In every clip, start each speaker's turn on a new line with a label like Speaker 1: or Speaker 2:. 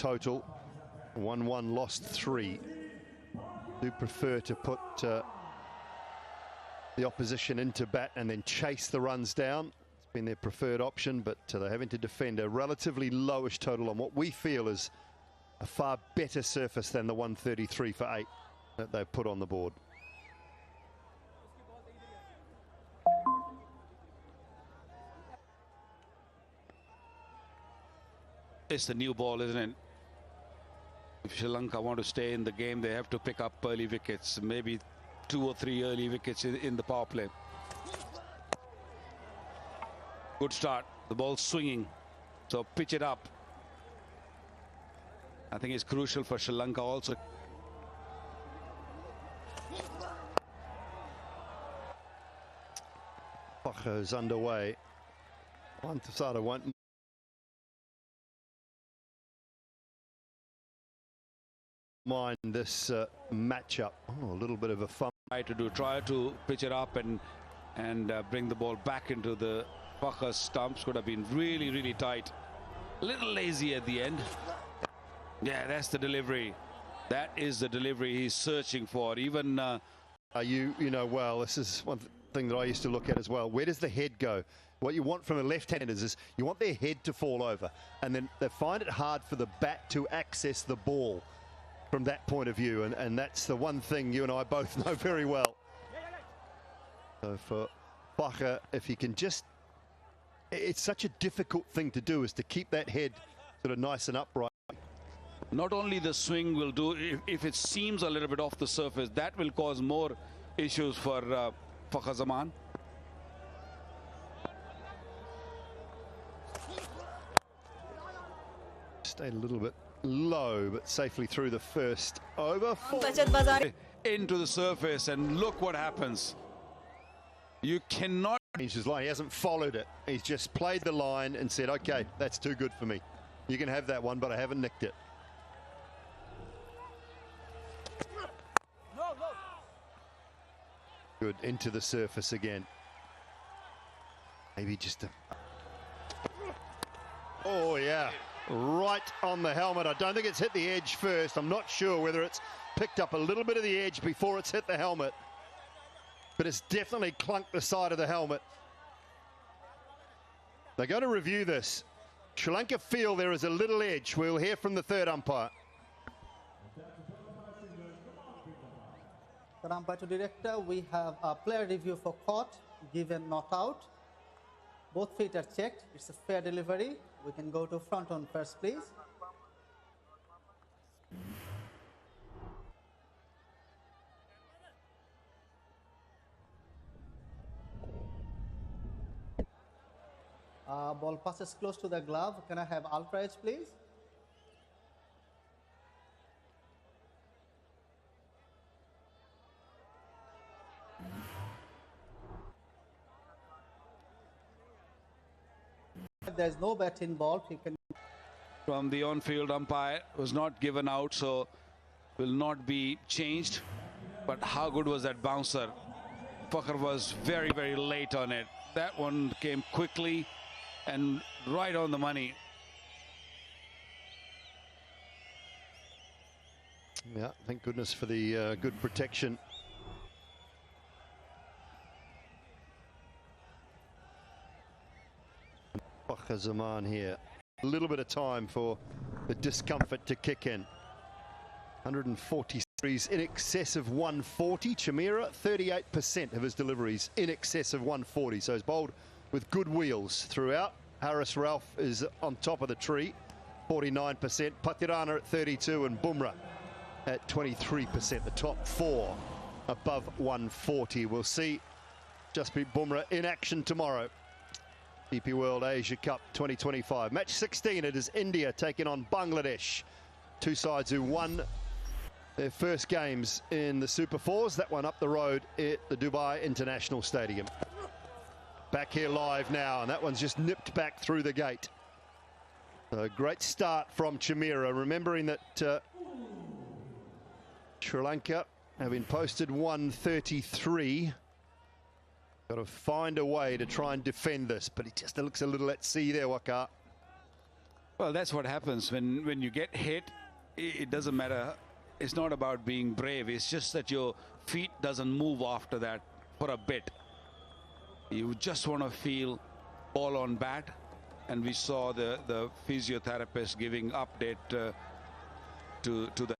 Speaker 1: total. 1-1, lost 3. Do prefer to put the opposition into bat and then chase the runs down. It's been their preferred option, but they're having to defend a relatively lowish total on what we feel is a far better surface than the 133 for 8 that they've put on the board.
Speaker 2: It's the new ball, isn't it? If Sri Lanka want to stay in the game, they have to pick up early wickets, maybe 2 or 3 early wickets in the power play. Good start. The ball swinging, so pitch it up. I think it's crucial for Sri Lanka also.
Speaker 1: Pakha's underway. Antasada won't mind this matchup. Oh, a little bit of a fun.
Speaker 2: Try to pitch it up and bring the ball back into the Pakha's stumps. Could have been really tight. A little lazy at the end. Yeah, that's the delivery. That is the delivery he's searching for. Even
Speaker 1: you know well, this is one thing that I used to look at as well. Where does the head go? What you want from a left-hander is you want their head to fall over, and then they find it hard for the bat to access the ball from that point of view, and that's the one thing you and I both know very well. So for Pakha, if he can just, it's such a difficult thing to do, is to keep that head sort of nice and upright.
Speaker 2: Not only the swing will do, if it seems a little bit off the surface, that will cause more issues for Fakhar Zaman.
Speaker 1: Stayed a little bit low, but safely through the first over.
Speaker 2: Into the surface, and look what happens. You cannot.
Speaker 1: His line, he hasn't followed it. He's just played the line and said, okay, that's too good for me. You can have that one, but I haven't nicked it. Good, into the surface again. Maybe just a... Oh, yeah. Right on the helmet. I don't think it's hit the edge first. I'm not sure whether it's picked up a little bit of the edge before it's hit the helmet. But it's definitely clunked the side of the helmet. They're going to review this. Sri Lanka feel there is a little edge. We'll hear from the third umpire.
Speaker 3: The umpire to director, we have a player review for caught, given not out. Both feet are checked. It's a fair delivery. We can go to front on first, please. Ball passes close to the glove. Can I have ultra edge, please? If there's no bat involved, he can.
Speaker 2: From the on-field umpire, was not given out, so will not be changed. But how good was that bouncer? Fakhar was very late on it. That one came quickly and right on the money.
Speaker 1: Yeah, thank goodness for the good protection. Fakhar Zaman here. A little bit of time for the discomfort to kick in. 143s in excess of 140. Chameera, 38% of his deliveries in excess of 140. So he's bowled with good wheels throughout. Haris Rauf is on top of the tree, 49%. Patirana at 32 and Bumrah at 23%. The top 4 above 140. We'll see Jasprit Bumrah in action tomorrow. DP World Asia Cup 2025. Match 16, it is India taking on Bangladesh. Two sides who won their first games in the Super Fours. That one up the road at the Dubai International Stadium. Back here live now, and that one's just nipped back through the gate. A great start from Chameera, remembering that Sri Lanka having posted 133. Got to find a way to try and defend this, but it just looks a little at sea there, Waqar.
Speaker 2: Well, that's what happens when you get hit. It doesn't matter. It's not about being brave. It's just that your feet doesn't move after that for a bit. You just want to feel ball on bat. And we saw the physiotherapist giving update to the.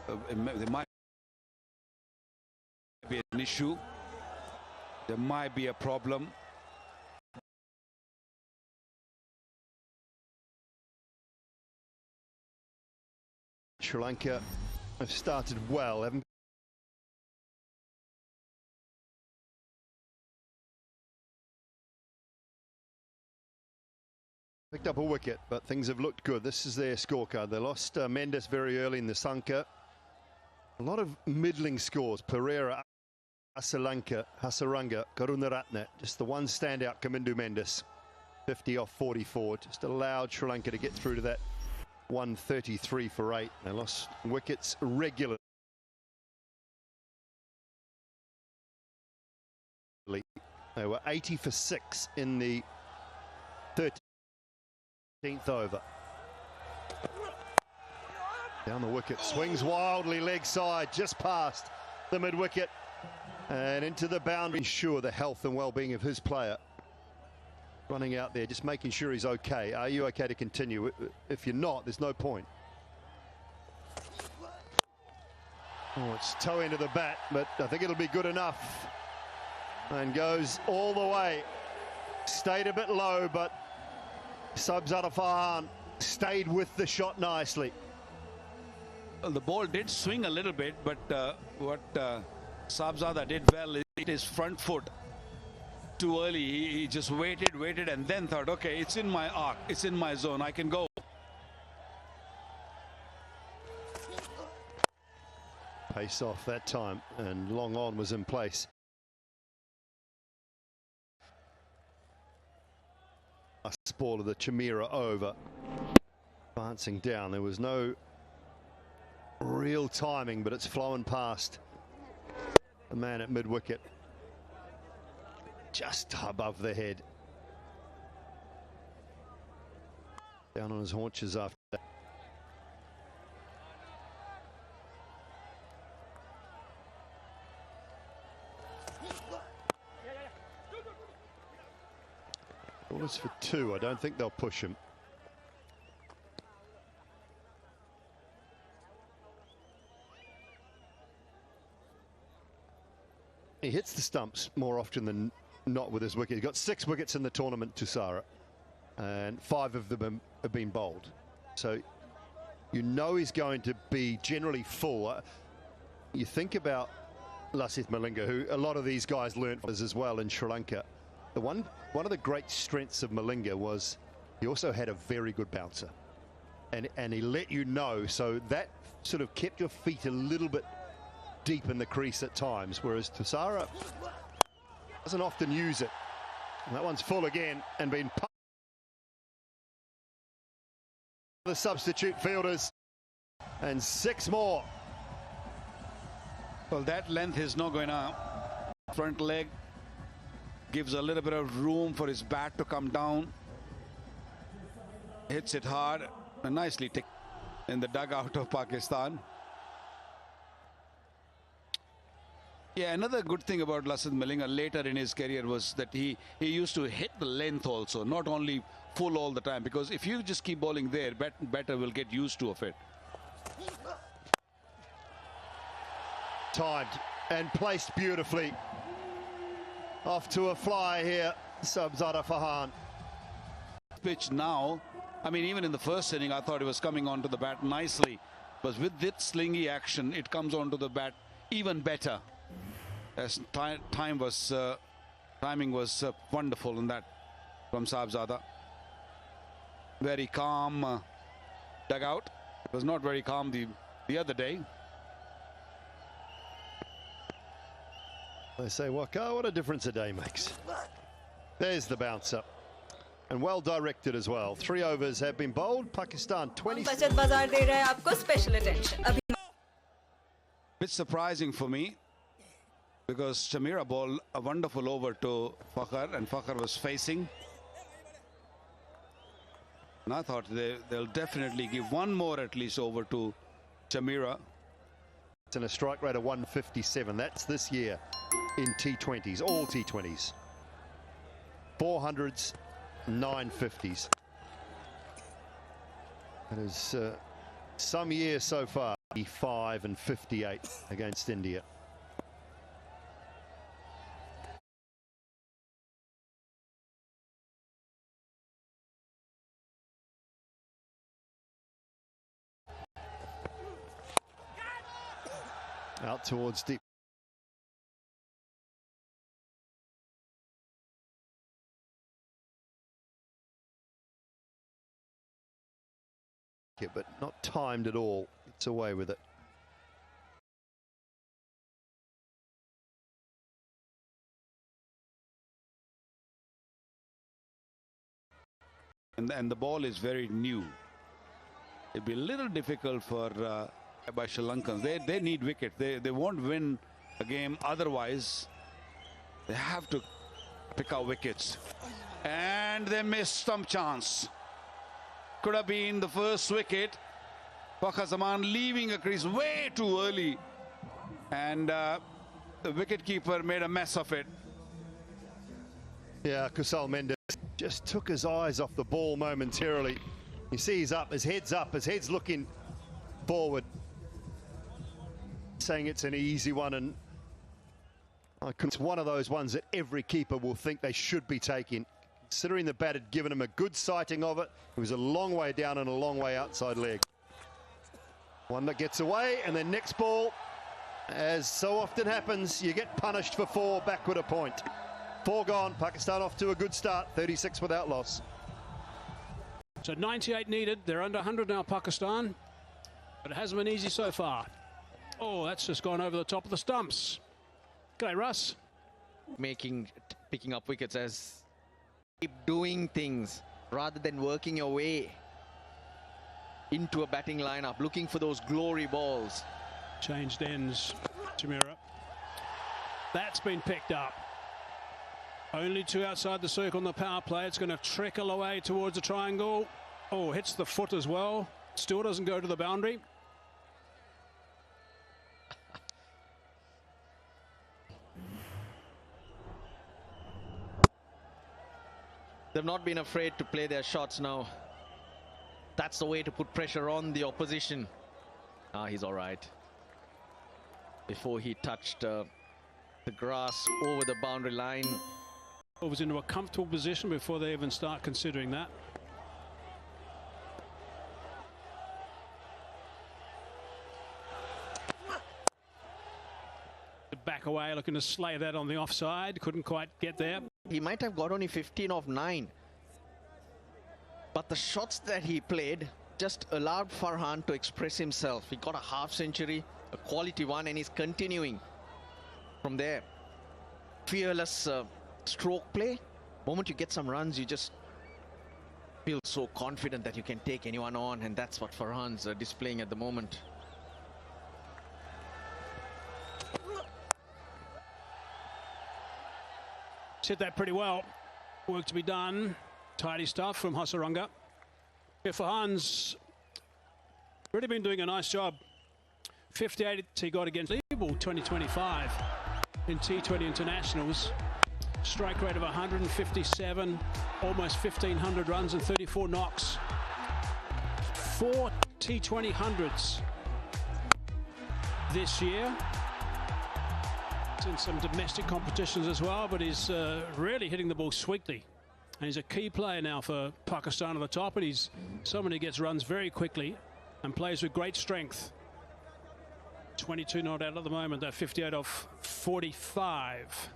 Speaker 2: There might be an issue. There might be a problem.
Speaker 1: Sri Lanka have started well, haven't picked up a wicket, but things have looked good. This is their scorecard. They lost Mendes very early in the Sanka. A lot of middling scores. Pereira, Asalanka, Hasaranga, Karunaratne. Just the one standout, Kamindu Mendes. 50 off 44. Just allowed Sri Lanka to get through to that 133 for 8. They lost wickets regularly. They were 80 for 6 in the 13th over. Down the wicket, swings wildly leg side, just past the mid wicket and into the boundary. Ensure the health and well-being of his player. Running out there, just making sure he's okay. Are you okay to continue? If you're not, there's no point. Oh, it's toe into the bat, but I think it'll be good enough. And goes all the way. Stayed a bit low, but Sabzada Farhan stayed with the shot nicely.
Speaker 2: Well, the ball did swing a little bit, but what Sabzada did well is hit his front foot too early. He just waited and then thought, okay, it's in my arc, it's in my zone, I can go.
Speaker 1: Pace off that time, and long on was in place. Last ball of the Chameera over. Advancing down, there was no real timing, but it's flowing past the man at mid-wicket. Just above the head. Down on his haunches after that. Ball is for 2. I don't think they'll push him. He hits the stumps more often than not with his wicket. He's got 6 wickets in the tournament, Thusara, and 5 of them have been bowled. So you know he's going to be generally full. You think about Lasith Malinga, who a lot of these guys learnt as well in Sri Lanka. One of the great strengths of Malinga was he also had a very good bouncer, and he let you know, so that sort of kept your feet a little bit deep in the crease at times, whereas Thusara doesn't often use it. And that one's full again and been the substitute fielders, and 6 more.
Speaker 2: Well, that length is not going to. Front leg gives a little bit of room for his bat to come down. Hits it hard and nicely ticked in the dugout of Pakistan. Yeah, another good thing about Lasith Malinga later in his career was that he used to hit the length also, not only full all the time, because if you just keep bowling there, batter will get used to it.
Speaker 1: Timed and placed beautifully. Off to a fly here, Sabzada Farhan.
Speaker 2: Pitch now, I mean, even in the first inning, I thought it was coming onto the bat nicely. But with this slingy action, it comes onto the bat even better. As timing was wonderful in that from Sabzada. Very calm dugout. It was not very calm the other day.
Speaker 1: They say, Waka, what a difference a day makes. There's the bouncer. And well directed as well. 3 overs have been bowled. Pakistan 20.
Speaker 4: बचत बाजार दे रहा है आपको special attention.
Speaker 2: Bit surprising for me, because Chameera bowled a wonderful over to Fakhar, and Fakhar was facing. And I thought they'll definitely give one more at least over to Chameera.
Speaker 1: It's in a strike rate of 157. That's this year in T20s, all T20s. 400s, 950s. That is some years so far. 5 and 58 against India. Out towards deep. Yeah, but not timed at all. It's away with it.
Speaker 2: And the ball is very new. It'd be a little difficult for by Sri Lankans. They need wicket. They won't win a game otherwise. They have to pick out wickets. And they missed some chance. Could have been the first wicket. Fakhar Zaman leaving a crease way too early. And the wicketkeeper made a mess of it.
Speaker 1: Yeah, Kusal Mendes just took his eyes off the ball momentarily. You see he's up, his head's looking forward. Saying it's an easy one, and it's one of those ones that every keeper will think they should be taking. Considering the bat had given him a good sighting of it, it was a long way down and a long way outside leg. One that gets away, and then next ball, as so often happens, you get punished for 4 backward a point. 4 gone, Pakistan off to a good start, 36 without loss.
Speaker 5: So 98 needed, they're under 100 now, Pakistan, but it hasn't been easy so far. Oh, that's just gone over the top of the stumps. G'day, Russ.
Speaker 6: Picking up wickets as keep doing things rather than working your way into a batting lineup, looking for those glory balls.
Speaker 5: Changed ends, Chameera. That's been picked up. Only 2 outside the circle on the power play. It's going to trickle away towards the triangle. Oh, hits the foot as well. Still doesn't go to the boundary.
Speaker 6: They've not been afraid to play their shots now. That's the way to put pressure on the opposition. He's all right. Before he touched the grass over the boundary line.
Speaker 5: Was into a comfortable position before they even start considering that. Back away, looking to slay that on the offside. Couldn't quite get there.
Speaker 6: He might have got only 15 of 9. But the shots that he played just allowed Farhan to express himself. He got a half century, a quality one, and he's continuing from there. Fearless stroke play. Moment you get some runs, you just feel so confident that you can take anyone on, and that's what Farhan's displaying at the moment.
Speaker 5: Hit that pretty well. Work to be done. Tidy stuff from Hasaranga. Yeah, Farhan's really been doing a nice job. 58 he got against Liverpool 2025 in T20 internationals. Strike rate of 157, almost 1,500 runs and 34 knocks. 4 T20 hundreds this year. In some domestic competitions as well, but he's really hitting the ball sweetly. And he's a key player now for Pakistan at the top, and he's someone who gets runs very quickly and plays with great strength. 22 not out at the moment, that 58 off 45.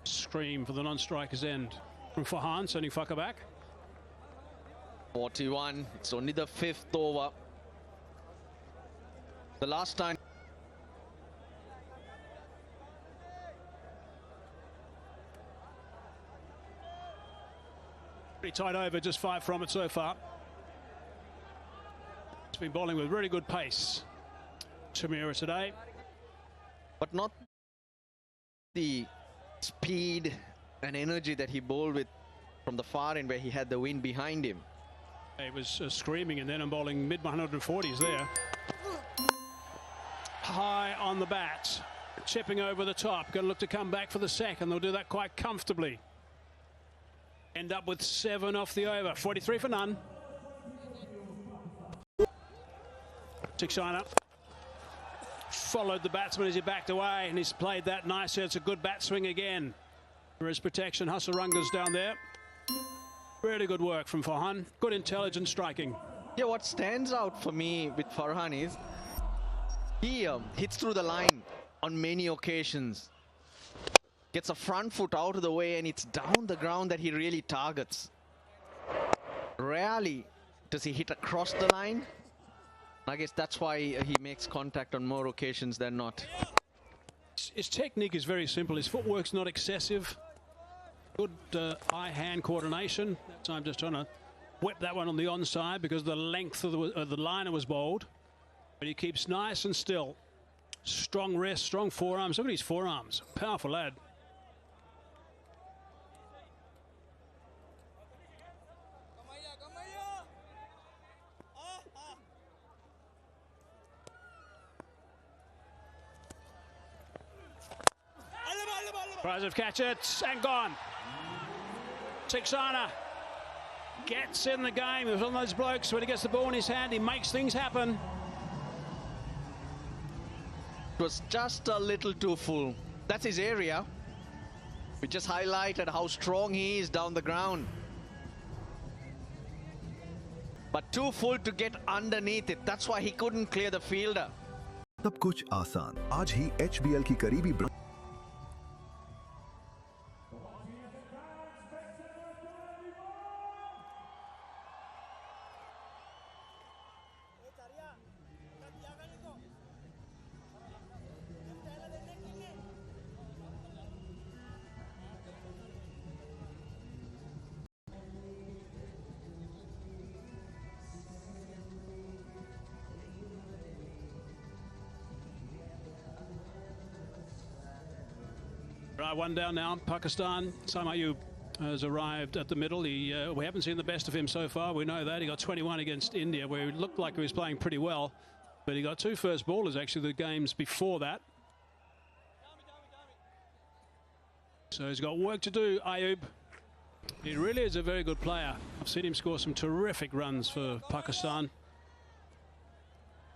Speaker 5: Scream for the non-striker's end from Farhan, sending Fakhar back.
Speaker 6: 41, it's only the 5th over. The last time.
Speaker 5: Pretty tight over, just 5 from it so far. It's been bowling with really good pace. Chameera today.
Speaker 6: But not the speed and energy that he bowled with from the far end where he had the wind behind him.
Speaker 5: He was screaming and then and bowling mid 140s there. High on the bat, chipping over the top. Going to look to come back for the second. They'll do that quite comfortably. End up with 7 off the over. 43 for none. Theekshana followed the batsman as he backed away, and he's played that nicely. It's a good bat swing again. For his protection, Hasaranga's down there. Really good work from Farhan. Good intelligent striking.
Speaker 6: Yeah, what stands out for me with Farhan is he hits through the line on many occasions. Gets a front foot out of the way, and it's down the ground that he really targets. Rarely does he hit across the line. I guess that's why he makes contact on more occasions than not.
Speaker 5: His technique is very simple. His footwork's not excessive. Good eye-hand coordination. That time just trying to whip that one on the onside because the length of the liner was bowled. But he keeps nice and still. Strong wrist, strong forearms. Look at his forearms. Powerful lad. Tries to catch it and gone. Theekshana gets in the game. He was one of those blokes when he gets the ball in his hand, he makes things happen.
Speaker 6: It was just a little too full. That's his area. We just highlighted how strong he is down the ground. But too full to get underneath it. That's why he couldn't clear the fielder.
Speaker 7: सब कुछ आसान आज ही HBL की करीबी
Speaker 5: Right, one down now. Pakistan. Sam Ayub has arrived at the middle. We haven't seen the best of him so far. We know that. He got 21 against India, where he looked like he was playing pretty well. But he got 2 first ballers, actually, the games before that. So he's got work to do, Ayub. He really is a very good player. I've seen him score some terrific runs for Pakistan.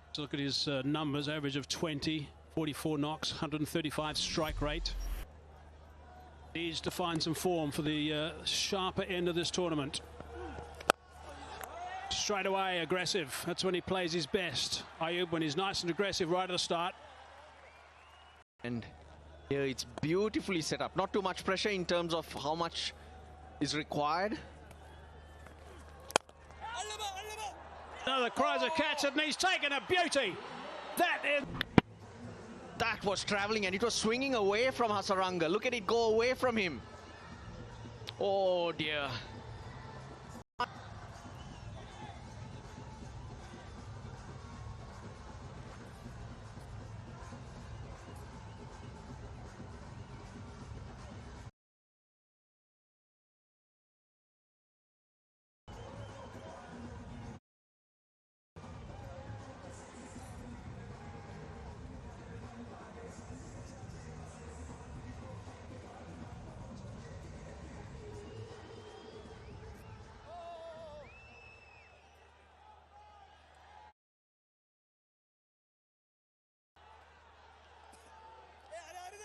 Speaker 5: Let's look at his numbers. Average of 20, 44 knocks, 135 strike rate. Needs to find some form for the sharper end of this tournament. Straight away, aggressive. That's when he plays his best. Ayub, when he's nice and aggressive right at the start.
Speaker 6: And here it's beautifully set up. Not too much pressure in terms of how much is required.
Speaker 5: Another cries a catch, and he's taken a beauty.
Speaker 6: That was travelling, and it was swinging away from Hasaranga. Look at it go away from him. Oh dear.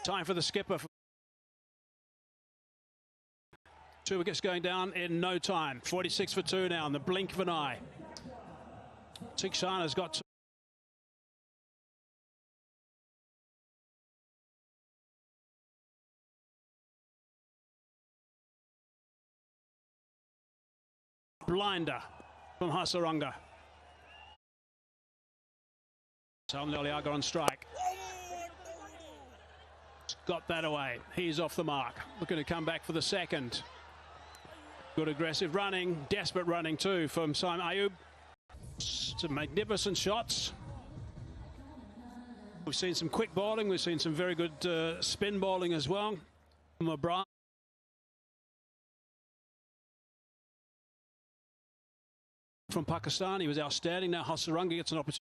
Speaker 5: Time for the skipper. 2 wickets going down in no time. 46 for 2 now in the blink of an eye. Theekshana's got blinder from Hasaranga. Salman Aliaga on strike. Got that away. He's off the mark. Looking to come back for the second. Good aggressive running. Desperate running too from Sam Ayub. Some magnificent shots. We've seen some quick bowling. We've seen some very good spin bowling as well. Mabra from Pakistan, he was outstanding. Now Hasaranga gets an opportunity.